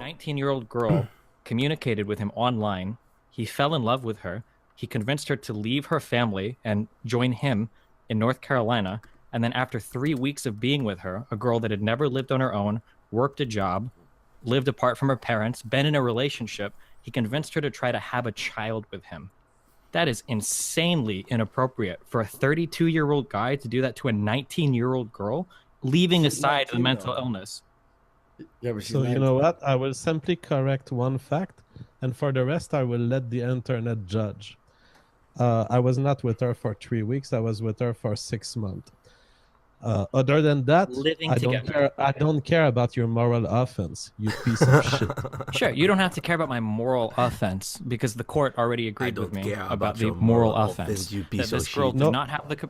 19-year-old girl communicated with him online. He fell in love with her. He convinced her to leave her family and join him in North Carolina. And then after 3 weeks of being with her, a girl that had never lived on her own, worked a job, lived apart from her parents, been in a relationship, he convinced her to try to have a child with him. That is insanely inappropriate for a 32-year-old guy to do that to a 19-year-old girl, leaving aside the mental illness. Yeah, but So you know what? I will simply correct one fact, and for the rest, I will let the internet judge. I was not with her for 3 weeks. I was with her for 6 months. Other than that, I don't care about your moral offense, you piece of shit. Sure, you don't have to care about my moral offense because the court already agreed with me about the your moral offense. you piece That of this girl shit. did not have the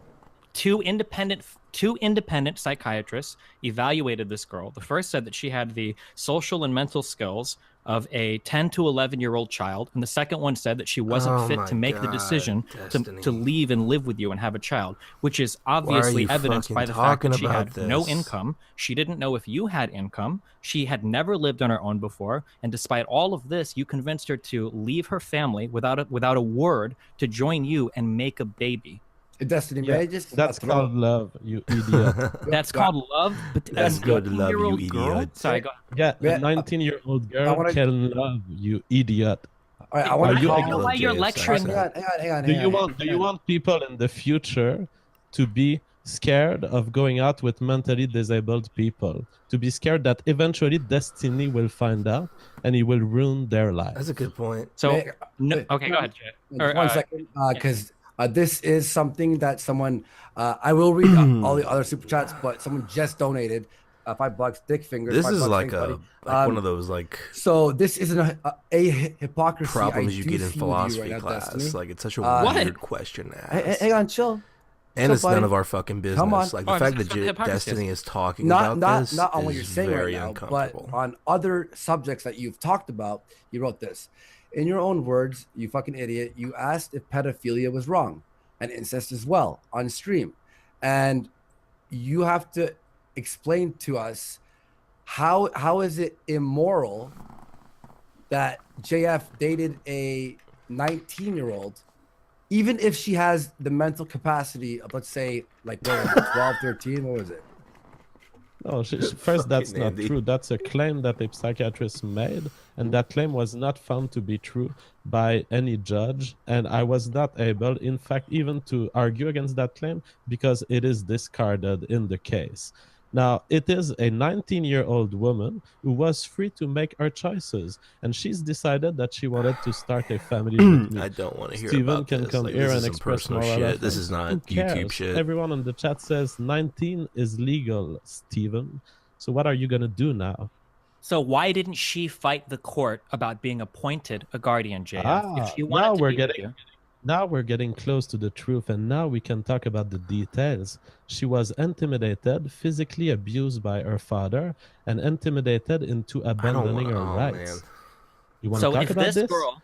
two independent psychiatrists evaluated this girl. The first said that she had the social and mental skills of a 10 to 11-year-old child, and the second one said that she wasn't fit to make the decision to leave and live with you and have a child, which is obviously evidenced by the fact that she had no income. She didn't know if you had income. She had never lived on her own before, and despite all of this, you convinced her to leave her family without a word to join you and make a baby. Destiny, Yeah, that's called love, you idiot. That's called love? But that's good love, you idiot. Sorry, go Yeah, a 19-year-old girl can love, you idiot. All right, I want to know why you're lecturing. Hang on. Do you want people in the future to be scared of going out with mentally disabled people? To be scared that eventually Destiny will find out and he will ruin their life? That's a good point. So, okay, go ahead, Jay. One second, because this is something that someone, I will read all the other super chats, but someone just donated $5, thick fingers. This is like one of those So this isn't a hypocrisy. problems you get in philosophy class. Destiny. Like it's such a weird question to ask. Hang on, chill. And it's none of our fucking business. Come on. Like the fact that Destiny is talking about this not on what is you're saying very right now, uncomfortable. but on other subjects that you've talked about, you wrote this. In your own words, you fucking idiot, you asked if pedophilia was wrong and incest as well on stream. And you have to explain to us how is it immoral that JF dated a 19-year-old, even if she has the mental capacity of, let's say, like, what was it, 12, 13, what was it? No, first, that's not true. That's a claim that a psychiatrist made, and that claim was not found to be true by any judge, and I was not able, in fact, even to argue against that claim because it is discarded in the case. Now, it is a 19-year-old woman who was free to make her choices, and she's decided that she wanted to start a family with me. I don't want to hear Steven about can this. come Like, here this and is some express personal moral shit. offense. This is not Who YouTube cares? shit. Everyone in the chat says 19 is legal, Steven. So what are you going to do now? So why didn't she fight the court about being appointed a guardian, JF? If she wanted now to we're be with you. Now we're getting close to the truth, and now we can talk about the details. She was intimidated, physically abused by her father, and intimidated into abandoning her rights. You want to talk about this? Girl,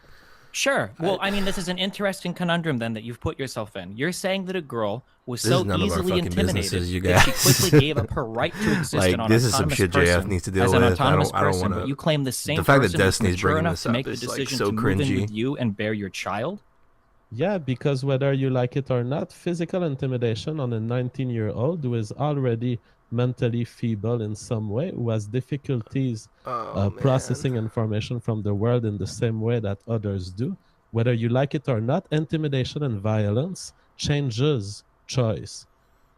sure. Well, I mean, this is an interesting conundrum then that you've put yourself in. You're saying that a girl was so easily intimidated that she quickly gave up her right to exist like, an this is some autonomous shit person JF needs to deal as an with. autonomous I don't person, want to. but you claim the same The fact that person was Destiny's mature bringing enough this to up make the is like decision so to move in cringy. with you and bear your child? Yeah, because whether you like it or not, physical intimidation on a 19-year-old who is already mentally feeble in some way, who has difficulties processing information from the world in the same way that others do, whether you like it or not, intimidation and violence changes choice.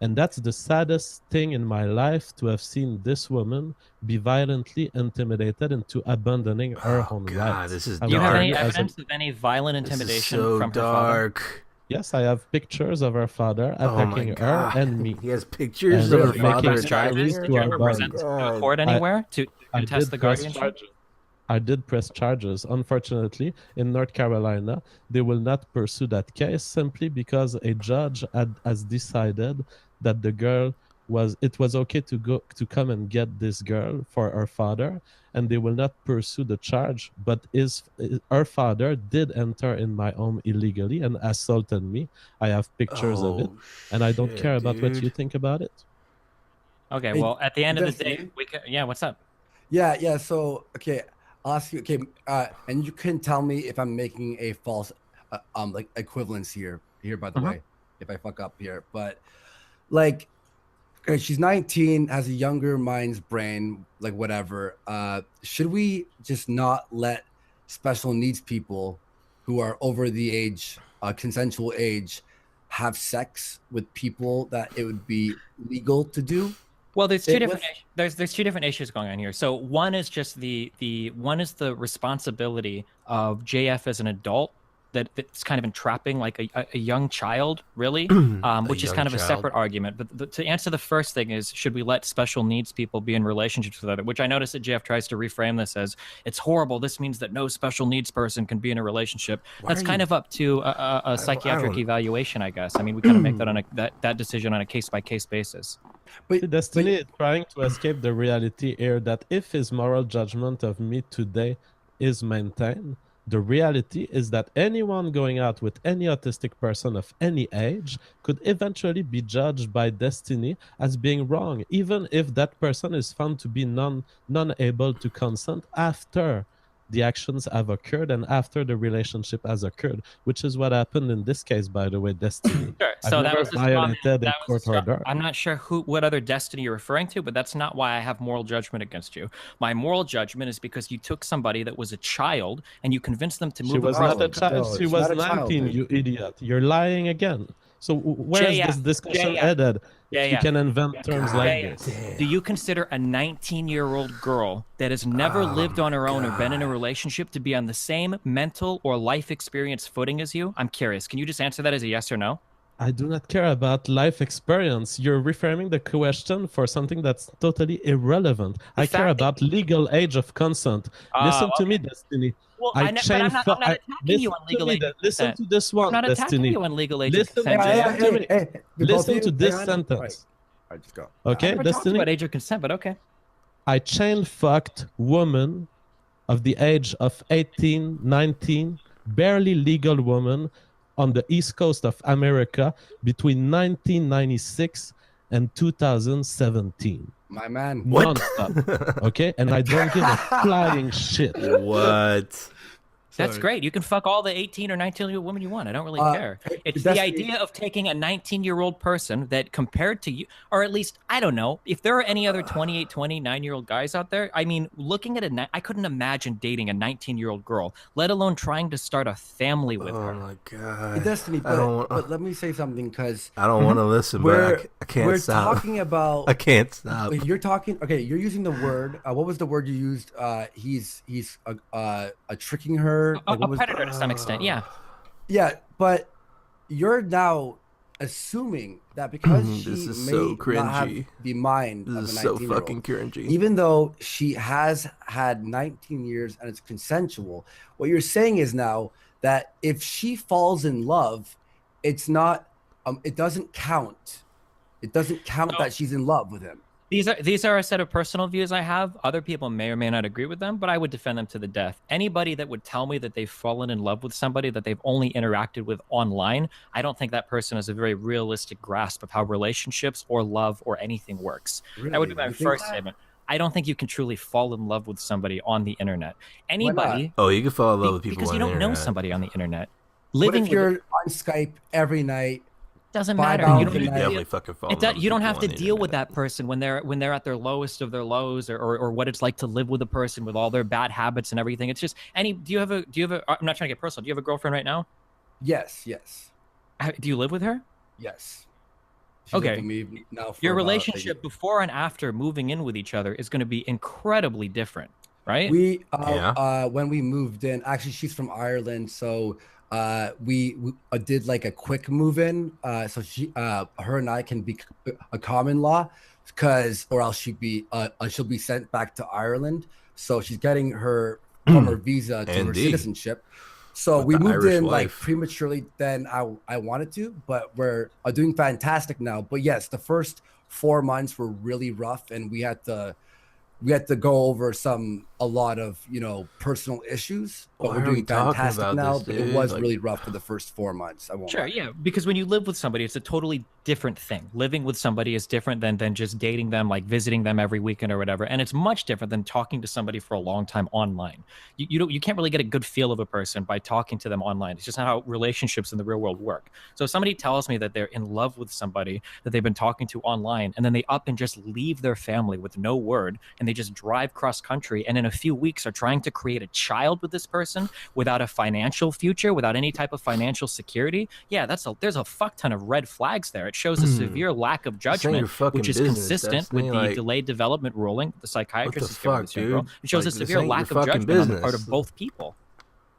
And that's the saddest thing in my life, to have seen this woman be violently intimidated into abandoning her own rights. This is Do you have any evidence of any violent intimidation from her father? Yes, I have pictures of her father attacking her and me. He has pictures of her father attacking her. Did you ever present to a court anywhere to contest the guardianship? I did press charges. Unfortunately, in North Carolina, they will not pursue that case simply because a judge has decided that the girl it was okay to come and get this girl for her father, and they will not pursue the charge. But her father did enter in my home illegally and assaulted me. I have pictures of it, and I don't care about what you think about it. Okay, well, at the end of the day, what's up? Yeah. So, okay, I'll ask you. Okay, and you can tell me if I'm making a false, like equivalence here. Here, by the way, if I fuck up here, but like, okay, she's 19, has a younger mind's brain, like whatever. Should we just not let special needs people who are over the age, consensual age, have sex with people that it would be legal to do? Well, there's two different there's two different issues going on here. So one is just the one is the responsibility of JF as an adult that's kind of entrapping like a young child, really, which is kind of a separate argument. But to answer the first thing is, should we let special needs people be in relationships with other? Which I notice that JF tries to reframe this as, it's horrible. This means that no special needs person can be in a relationship. That's kind of up to a psychiatric evaluation, I guess. I mean, we kind of make that on that decision on a case by case basis. But Destiny is trying to escape the reality here that if his moral judgment of me today is maintained, the reality is that anyone going out with any autistic person of any age could eventually be judged by Destiny as being wrong, even if that person is found to be non-able to consent after the actions have occurred and after the relationship has occurred, which is what happened in this case, by the way, Destiny. Sure. So that was violated a court order. I'm not sure what other Destiny you're referring to, but that's not why I have moral judgment against you. My moral judgment is because you took somebody that was a child and you convinced them to move. She was not a child. She was 19, you idiot. You're lying again. So where is this discussion headed? You can invent terms like this. Do you consider a 19-year-old girl that has never lived on her own or been in a relationship to be on the same mental or life experience footing as you? I'm curious. Can you just answer that as a yes or no? I do not care about life experience. You're reframing the question for something that's totally irrelevant. I care about legal age of consent. Listen to me, Destiny. Well, I'm not attacking you on legal age of consent. Listen to this one, I'm not Destiny. attacking you on legal age of consent. Listen to this sentence. All right, just go. Okay, Destiny. About age of consent, but okay. I chain fucked woman of the age of 18, 19, barely legal woman on the East Coast of America between 1996 and 2017. My man. Non-stop. Okay? And I don't give a flying shit. What? That's great. You can fuck all the 18 or 19-year-old women you want. I don't really care. It's the idea of taking a 19-year-old person that compared to you, or at least, I don't know, if there are any other 28, 29-year-old guys out there, I mean, looking at I couldn't imagine dating a 19-year-old girl, let alone trying to start a family with her. Oh, my God. Destiny, but let me say something, because I don't want to listen, but I can't stop. We're talking about... I can't stop. You're talking... Okay, you're using the word... what was the word you used? He's tricking her. A predator to some extent, yeah. Yeah, but you're now assuming that because she may not have the mind of a 19-year-old. This is so fucking cringy. Even though she has had 19 years and it's consensual, what you're saying is now that if she falls in love, it's not... it doesn't count. It doesn't count that she's in love with him. These are a set of personal views I have. Other people may or may not agree with them, but I would defend them to the death. Anybody that would tell me that they've fallen in love with somebody that they've only interacted with online, I don't think that person has a very realistic grasp of how relationships or love or anything works. Really? That would be my first statement. I don't think you can truly fall in love with somebody on the internet. Anybody? Oh, you can fall in love with people because you don't know somebody on the internet. What if you're on Skype every night? Doesn't matter. You don't have to deal with that person when they're at their lowest of their lows, or what it's like to live with a person with all their bad habits and everything. It's just do you have a I'm not trying to get personal. Do you have a girlfriend right now? Yes. Do you live with her? Yes. She's okay. With me now for your relationship before and after moving in with each other is going to be incredibly different, right? We when we moved in, actually she's from Ireland, so we did like a quick move in, so her and I can be a common law, or else she'll be sent back to Ireland. So she's getting her visa to her citizenship. So we moved in like prematurely than I wanted to, but we're doing fantastic now. But yes, the first 4 months were really rough, and we had to go over some a lot of, personal issues, but Why we're are we doing talking fantastic about now. this, But it dude? was Like- really rough for the first 4 months. I won't Sure, lie. yeah, because when you live with somebody, it's a totally different thing. Living with somebody is different than just dating them, like visiting them every weekend or whatever. And it's much different than talking to somebody for a long time online. You can't really get a good feel of a person by talking to them online. It's just not how relationships in the real world work. So if somebody tells me that they're in love with somebody that they've been talking to online, and then they up and just leave their family with no word, and they just drive cross country, and in a few weeks are trying to create a child with this person without a financial future, without any type of financial security, yeah, there's a fuck ton of red flags there. It shows a severe lack of judgment, which is consistent with the delayed development ruling the psychiatrist has given this young girl. It shows a severe lack of judgment on the part of both people.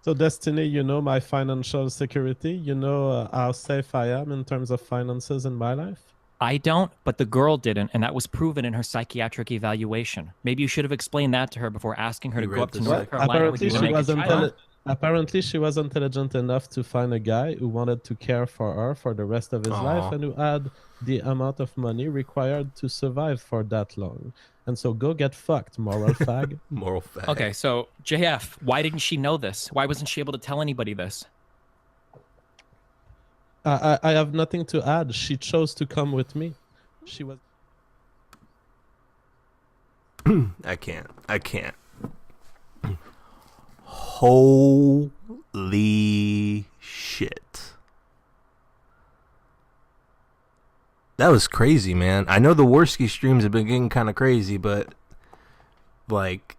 So, Destiny, my financial security. How safe I am in terms of finances in my life. I don't, but the girl didn't, and that was proven in her psychiatric evaluation. Maybe you should have explained that to her before asking her to go up to North Carolina with you to make a child. Apparently, she was intelligent enough to find a guy who wanted to care for her for the rest of his life and who had the amount of money required to survive for that long. And so go get fucked, moral fag. Moral fag. Okay, so JF, why didn't she know this? Why wasn't she able to tell anybody this? I have nothing to add. She chose to come with me. She was. I can't. Holy shit. That was crazy, man. I know the Worski streams have been getting kind of crazy, but like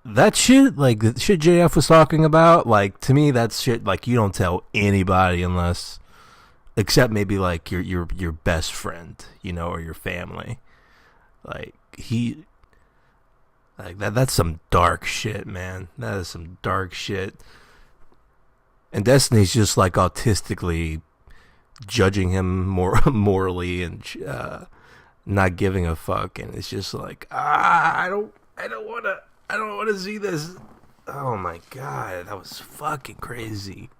that shit, like the shit JF was talking about, like to me that's shit like you don't tell anybody unless except maybe like your best friend, or your family. Like that's some dark shit, man. That is some dark shit. And Destiny's just like autistically judging him more morally and not giving a fuck, and it's just like I don't want to see this. Oh my god, that was fucking crazy.